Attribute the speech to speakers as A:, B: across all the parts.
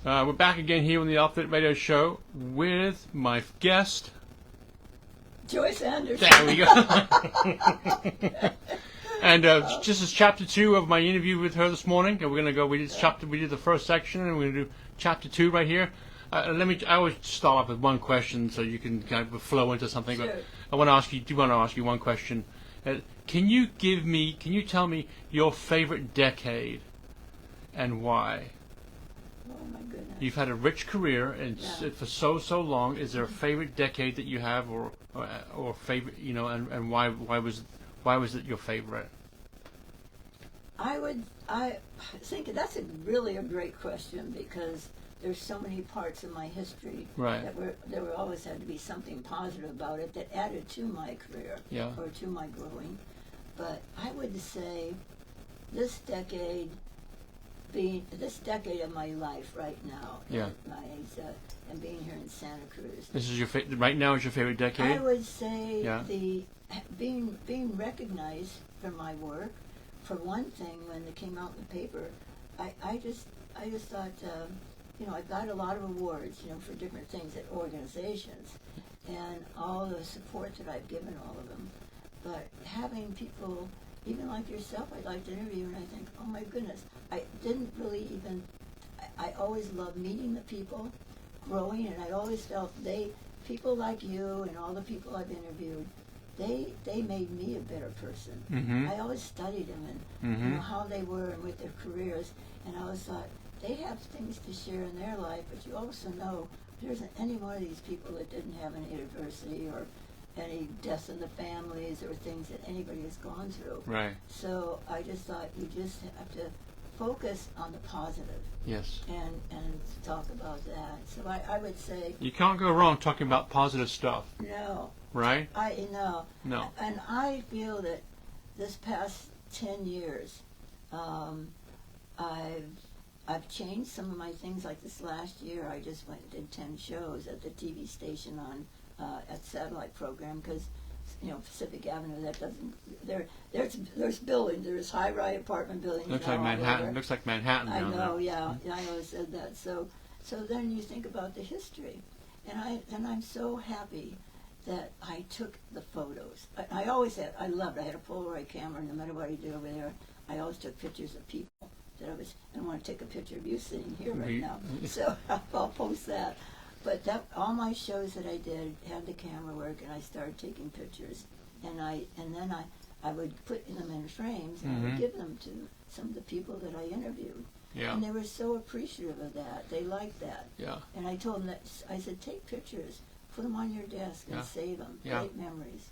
A: We're back again here on the Outfit Radio Show with my guest,
B: Joyce Anderson.
A: There we go. And this is chapter 2 of my interview with her this morning. And we're gonna go. We did the first section, and we're gonna do chapter 2 right here. I always start off with one question, so you can kind of flow into something.
B: Sure.
A: But I want to ask you one question. Can you tell me your favorite decade and why?
B: Oh my goodness.
A: You've had a rich career and for so long. Is there a favorite decade that you have, or favorite, and why was it your favorite?
B: I think that's really a great question, because there's so many parts of my history that there always had to be something positive about it that added to my career or to my growing. But I would say this decade of my life right now, and being here in Santa Cruz.
A: This is right now is your favorite decade?
B: I would say the being recognized for my work. For one thing, when it came out in the paper, I just thought, I got a lot of awards, for different things at organizations, and all the support that I've given all of them. But having people, even like yourself, I'd like to interview, and I think, oh my goodness, I didn't really even, I always loved meeting the people, growing, and I always felt people like you and all the people I've interviewed, they made me a better person.
A: Mm-hmm.
B: I always studied them and how they were and with their careers, and I always thought, they have things to share in their life, but you also know there isn't any one of these people that didn't have any adversity or any deaths in the families or things that anybody has gone through.
A: Right.
B: So I just thought you just have to focus on the positive.
A: Yes.
B: And talk about that. So I would say
A: you can't go wrong talking about positive stuff.
B: No.
A: Right?
B: No. And I feel that this past 10 years, I've changed some of my things. Like this last year, I just went and did 10 shows at the TV station on at satellite program, because Pacific Avenue, that doesn't there's buildings, there's high-rise apartment buildings.
A: Looks like Manhattan. Looks like Manhattan down there.
B: I know, yeah. I always said that. So then you think about the history, and I'm so happy that I took the photos. I always had. I had a Polaroid camera, no matter what I did over there. I always took pictures of people that I want to take a picture of you sitting here right now. So I'll post that. But all my shows that I did had the camera work, and I started taking pictures, and then I would put them in frames, and I would give them to some of the people that I interviewed.
A: Yeah.
B: And they were so appreciative of that. They liked that.
A: Yeah.
B: And I told them that, I said, take pictures, put them on your desk, and save them.
A: Yeah.
B: Great memories.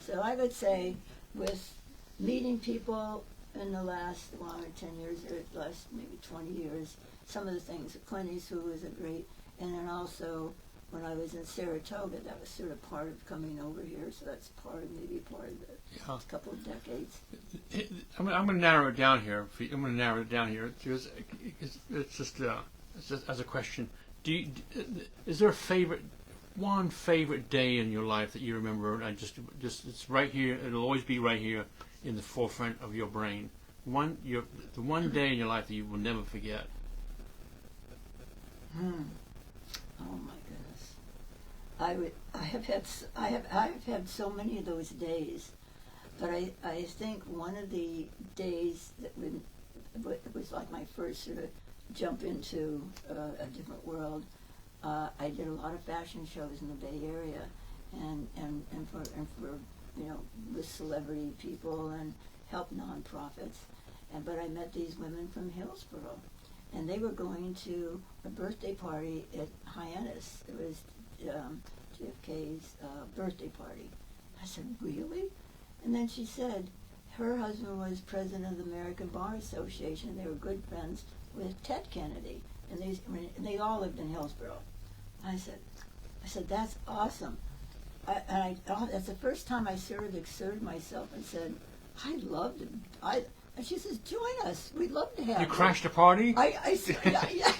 B: So I would say, with meeting people in the last 10 years, or the last maybe 20 years, some of the things, Clint Eastwood was a great. And then also, when I was in Saratoga, that was sort of part of coming over here. So that's maybe part of the couple of decades.
A: I'm going to narrow it down here. Because it's just as a question. Is there one favorite day in your life that you remember? And just it's right here. It'll always be right here in the forefront of your brain. The one day in your life that you will never forget.
B: Oh my goodness! I have had so many of those days, but I think one of the days that it was like my first sort of jump into a different world. I did a lot of fashion shows in the Bay Area, and for with celebrity people and help nonprofits, but I met these women from Hillsborough. And they were going to a birthday party at Hyannis. It was JFK's birthday party. I said, really? And then she said her husband was president of the American Bar Association. They were good friends with Ted Kennedy. And they all lived in Hillsborough. I said, that's awesome. That's the first time I sort of exerted myself and said, I'd love to. And she says, join us. We'd love to have you.
A: You crashed a party?
B: I said, yeah.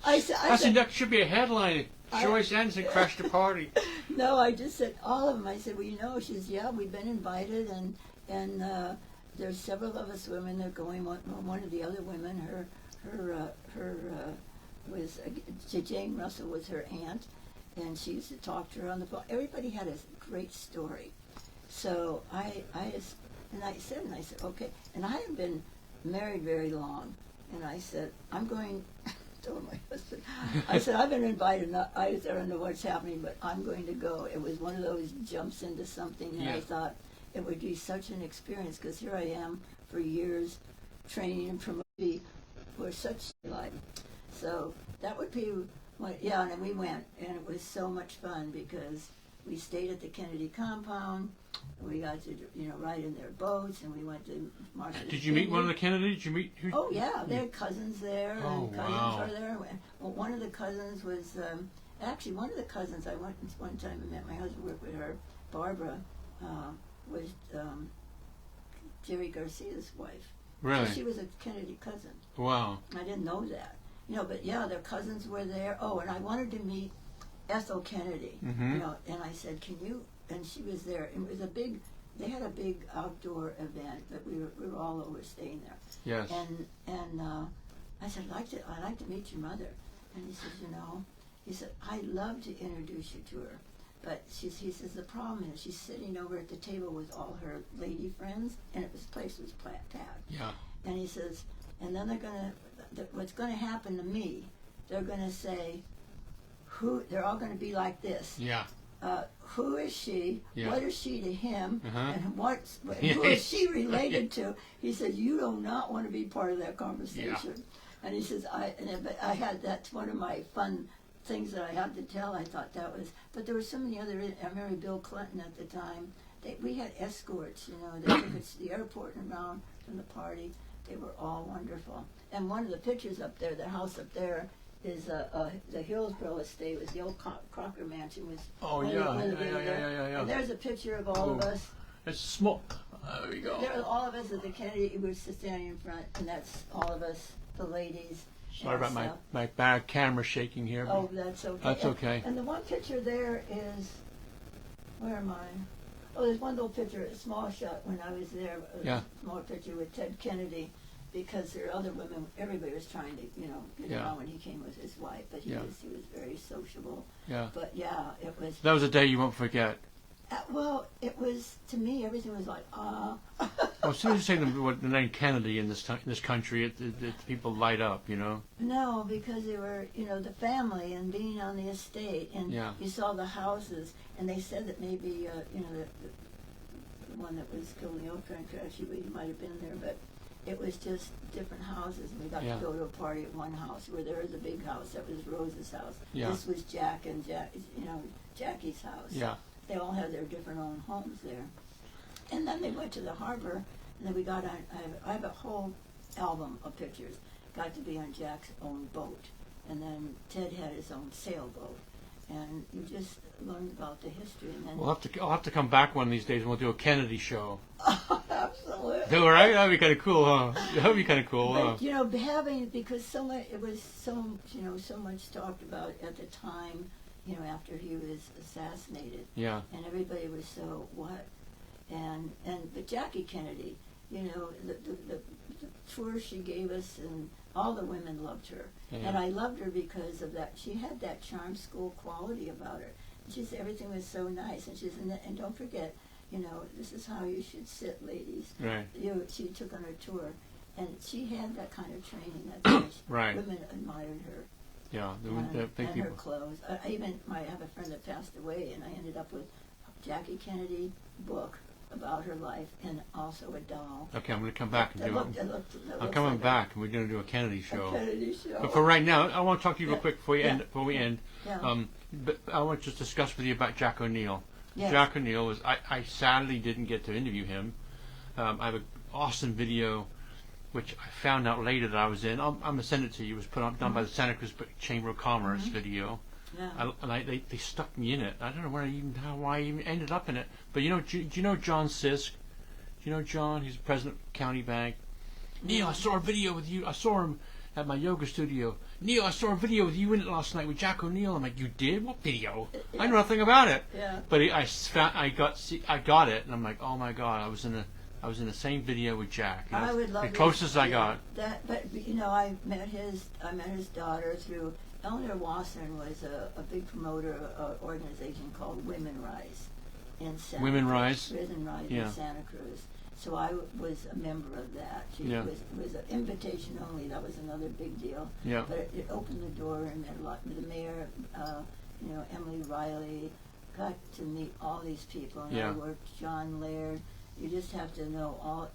B: I said,
A: that should be a headline. Joyce Anderson crashed a party.
B: No, I just said, all of them. I said, well, she says, yeah, we've been invited, and there's several of us women that are going. One of the other women, Jane Russell was her aunt, and she used to talk to her on the phone. Everybody had a great story. So I said, okay. And I hadn't been married very long. And I said, I'm going, told my husband, I said, I've been invited. I don't know what's happening, but I'm going to go. It was one of those jumps into something, and I thought it would be such an experience, because here I am for years training and promoting for such life. So that would be, and then we went, and it was so much fun, because we stayed at the Kennedy compound. We got to, ride in their boats, and we went to Martha's
A: Did you meet one of the Kennedys? Did you meet?
B: Oh yeah, they had cousins there, and cousins were there. Well, one of the cousins was actually one of the cousins I went one time and met. My husband worked with her. Barbara was Jerry Garcia's wife.
A: Really?
B: So she was a Kennedy cousin.
A: Wow.
B: I didn't know that. But yeah, their cousins were there. Oh, and I wanted to meet Ethel Kennedy.
A: Mm-hmm.
B: And I said, "Can you?" And she was there. It was they had a big outdoor event that we were all over staying there.
A: Yes.
B: And I said, I'd like to meet your mother. And he says, he said, I'd love to introduce you to her. But he says, the problem is she's sitting over at the table with all her lady friends, and this place was packed.
A: Yeah.
B: And he says, and then what's going to happen to me, they're going to say, they're all going to be like this.
A: Yeah.
B: Who is she?
A: Yeah.
B: What is she to him?
A: Uh-huh.
B: And who is she related to? He says, you do not want to be part of that conversation. Yeah. And he says, that's one of my fun things that I had to tell. I thought that was, but there were so many other. I remember Bill Clinton at the time. We had escorts. They took us to the airport and around from the party. They were all wonderful. And one of the pictures up there, the house up there, is the Hillsborough estate. Was the old Crocker Mansion. Was
A: yeah.
B: And there's a picture of all of us.
A: It's small. There we go.
B: There, all of us at the Kennedy. We were standing in front, and that's all of us, the ladies.
A: Sorry about my bad camera shaking here.
B: Oh, that's okay.
A: That's okay.
B: And the one picture there is, where am I? Oh, there's one little picture, a small shot when I was there. A small picture with Ted Kennedy, because there are other women. Everybody was trying to, get around when he came with his wife, but he was very sociable. Yeah. But it was.
A: That was a day you won't forget.
B: Well, it was, to me, everything was like,
A: Well, as soon as you say the name Kennedy in this country, people light up,
B: No, because they were, the family and being on the estate, and you saw the houses, and they said that maybe, the one that was killed in the train crash, he might have been there, but it was just different houses, and we got to go to a party at one house where there was a big house. That was Rose's house. Yeah. This was Jackie's house. Yeah. They all had their different own homes there. And then they went to the harbor, and then we got on, I have a whole album of pictures, got to be on Jack's own boat. And then Ted had his own sailboat. And you just learned about the history. And then
A: I'll have to come back one of these days and we'll do a Kennedy show.
B: Absolutely.
A: All right? That'd be kind of cool, huh? That'd be kind of cool,
B: huh? Because so much, it was so much talked about at the time, after he was assassinated. Yeah. And everybody was so, what? But Jackie Kennedy, the tour she gave us, and all the women loved her. Yeah. And I loved her because of that. She had that charm school quality about her. Everything was so nice. And and don't forget, this is how you should sit, ladies. Right. She took on her tour, and she had that kind of training. Right. Women admired her.
A: Yeah,
B: and her clothes. I have a friend that passed away, and I ended up with a Jackie Kennedy book about her life, and also a doll.
A: Okay, I'm going to come back and do it. I'm coming back, and we're going to do a Kennedy show.
B: A Kennedy show.
A: But for right now, I want to talk to you real quick before we end. Yeah. But I want to just discuss with you about Jack O'Neill. Yes. Jack O'Neill was. I sadly didn't get to interview him. I have an awesome video, which I found out later that I was in. I'm going to send it to you. It was done by the Santa Cruz Chamber of Commerce video. Yeah. They stuck me in it. I don't know why I even ended up in it. But do you know John Sisk? Do you know John? He's the president of County Bank. Neil, I saw a video with you. I saw him at my yoga studio. Neil, I saw a video with you in it last night with Jack O'Neill. I'm like, you did? What video? Yeah. I know nothing about it. Yeah. But I got it, and I'm like, oh my God, I was in I was in the same video with Jack. You know,
B: I would love
A: the closest I got.
B: That, but you know, I met his daughter through Eleanor Wasserman was a big promoter of an organization called Women Rise in Santa
A: Women
B: Cruz.
A: Rise?
B: Women Rise
A: Yeah.
B: in Santa Cruz. So I was a member of that. She
A: Yeah.
B: was an invitation only. That was another big deal.
A: Yeah.
B: But it opened the door and met a lot with the mayor, you know, Emily Riley. Got to meet all these people, and
A: Yeah.
B: I worked John Laird. You just have to know all.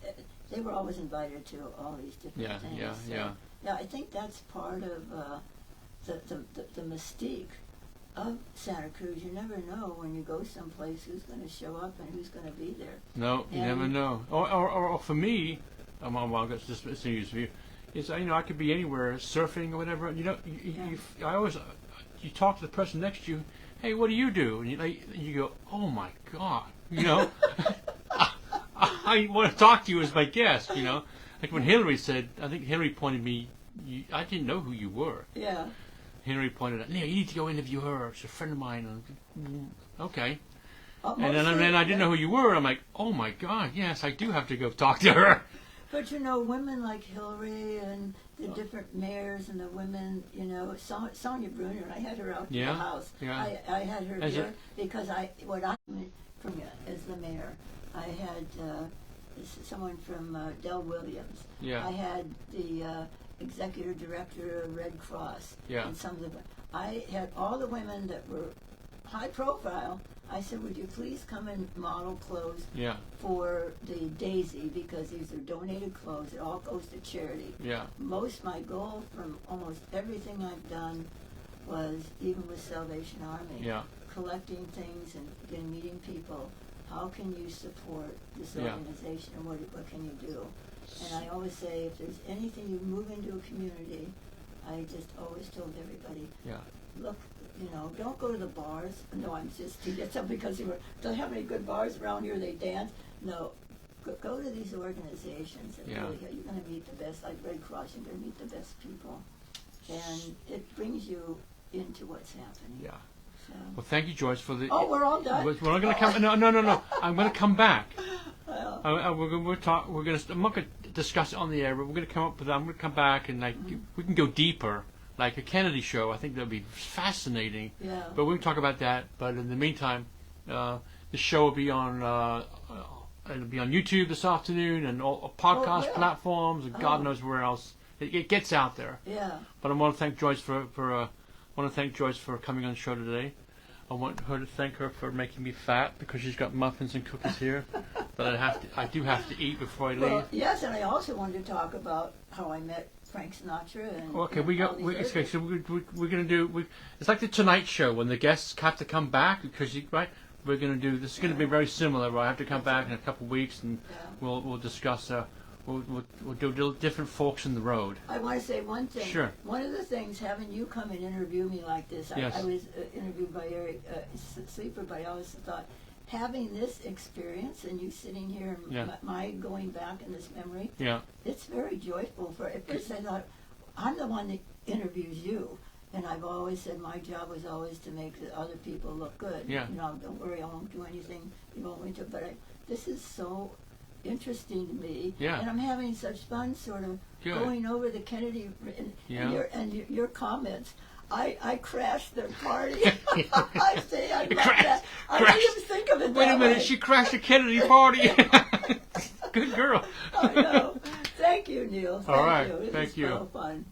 B: They were always invited to all these different
A: Yeah,
B: things.
A: yeah,
B: So,
A: yeah.
B: yeah, I think that's part of the mystique of Santa Cruz. You never know when you go someplace who's going to show up and who's going to be there.
A: No, you
B: And-
A: never know. Or for me, well, that's just it's news for you. Is you know, I could be anywhere surfing or whatever. You know, I always you talk to the person next to you. Hey, what do you do? And you go, oh my God, you know. I want to talk to you as my guest, you know. Like when Hillary said, I think Hillary pointed me. I didn't know who you were.
B: Yeah.
A: Henry pointed out, Neil, you need to go interview her. She's a friend of mine. Okay. And
B: Mostly-
A: then I didn't know who you were. I'm like, oh my God, yes, I do have to go talk to her.
B: But you know, women like Hillary and the different mayors and the women, you know, Sonia Bruner, I had her out to
A: Yeah,
B: the house.
A: yeah.
B: I had her
A: As
B: there because what I from as the mayor, I had someone from Del Williams.
A: Yeah.
B: I had the executive director of Red Cross.
A: Yeah.
B: And some of the, I had all the women that were high profile. I said, would you please come and model clothes
A: Yeah,
B: for the Daisy, because these are donated clothes. It all goes to charity.
A: yeah,
B: My goal from almost everything I've done was, even with Salvation Army,
A: yeah,
B: collecting things and meeting people. How can you support this
A: Yeah.
B: organization, and what can you do? And I always say, if there's anything you move into a community, I just always told everybody,
A: yeah.
B: look, you know, don't go to the bars. No, I'm just teasing some because don't have any good bars around here. They dance. No, go to these organizations. And
A: Yeah.
B: really, you're going to meet the best, like Red Cross. You're going to meet the best people, and it brings you into what's happening.
A: Yeah.
B: So.
A: Well, thank you, Joyce, for the.
B: Oh, we're all done.
A: We're not going to come. No. I'm going to come back.
B: Well,
A: We're going to talk. We're going to. I'm not going to discuss it on the air, but we're going to come up with. I'm going to come back and we can go deeper, like a Kennedy show. I think that'd be fascinating.
B: yeah.
A: But we can talk about that. But in the meantime, the show will be on. It'll be on YouTube this afternoon and all podcast
B: yeah.
A: platforms and God
B: Oh.
A: knows where else. It gets out there.
B: Yeah.
A: But I want to thank Joyce for coming on the show today. I want her to thank her for making me fat because she's got muffins and cookies here that I do have to eat before I leave.
B: Well, yes, and I also wanted to talk about how I met Frank Sinatra and.
A: Okay,
B: and all these
A: okay,
B: other-
A: so we're going to do. It's like the Tonight Show when the guests have to come back because we're going to do. This is going to be very similar. Where I have to come back in a couple of weeks and
B: Yeah.
A: we'll discuss. We'll do little different forks in the road.
B: I want to say one thing.
A: Sure.
B: One of the things, having you come and interview me like this,
A: Yes.
B: I was interviewed by Eric Sleeper, but I always thought, having this experience and you sitting here, and
A: Yeah.
B: my going back in this memory,
A: Yeah,
B: it's very joyful. At first I thought, I'm the one that interviews you. And I've always said my job was always to make the other people look good.
A: Yeah.
B: You know, don't worry, I won't do anything you won't want to. But this is so interesting to me.
A: Yeah.
B: And I'm having such fun sort of
A: Good.
B: going over the Kennedy
A: Yeah.
B: and your comments. I crashed their party. I say I love that. I
A: Crashed.
B: didn't even think of it
A: wait a
B: that
A: minute,
B: way.
A: she crashed a Kennedy party. Good girl.
B: I know. Thank you, Neil. Thank
A: All right,
B: you. It
A: thank
B: was
A: you.
B: so fun.